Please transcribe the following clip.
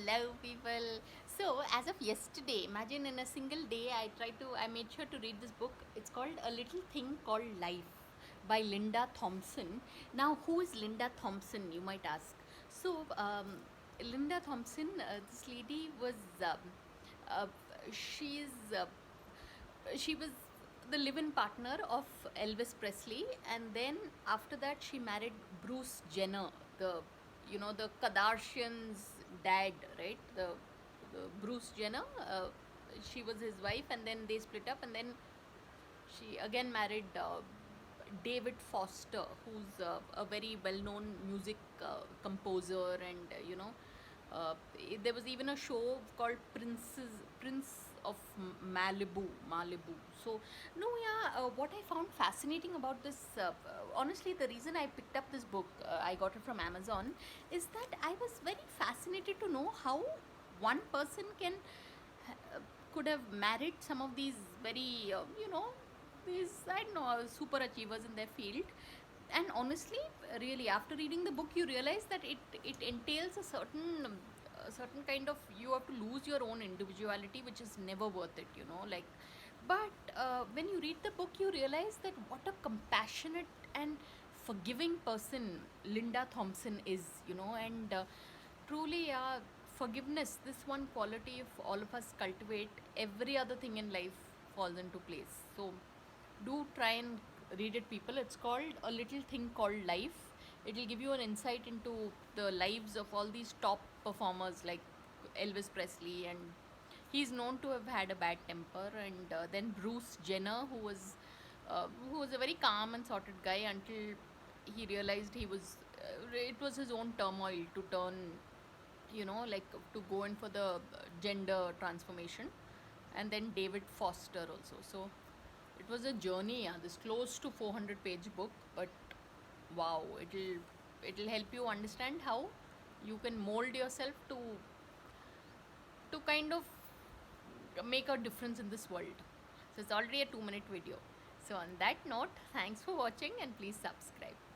Hello, people. So, as of yesterday, imagine in a single day, I made sure to read this book. It's called A Little Thing Called Life by Linda Thompson. Now, who is Linda Thompson, you might ask? So, Linda Thompson, this lady was, uh, she's, she was the live-in partner of Elvis Presley, and then after that she married Bruce Jenner, the Kardashians' dad, right? The Bruce Jenner. She was his wife, and then they split up, and then she again married David Foster, who's a very well-known music composer, and uh, there was even a show called Prince of Malibu. So, no, yeah, what I found fascinating about this, honestly, the reason I picked up this book, I got it from Amazon, is that I was very fascinated to know how one person uh, could have married some of these very, these, I don't know, super achievers in their field. And honestly, really, after reading the book, you realize that it entails a certain kind of, you have to lose your own individuality, which is never worth it, like. But when you read the book, you realize that what a compassionate and forgiving person Linda Thompson is, and truly, forgiveness, this one quality, if all of us cultivate, every other thing in life falls into place. So, do try and read it, people. It's called A Little Thing Called Life. It will give you an insight into the lives of all these top performers like Elvis Presley, and he's known to have had a bad temper. And then Bruce Jenner, who was a very calm and sorted guy until he realized it was his own turmoil to turn, like to go in for the gender transformation. And then David Foster also. So it was a journey, yeah, this close to 400-page book, but wow, it'll help you understand how you can mold yourself to kind of make a difference in this world. So it's already a 2-minute video. So on that note, thanks for watching and please subscribe.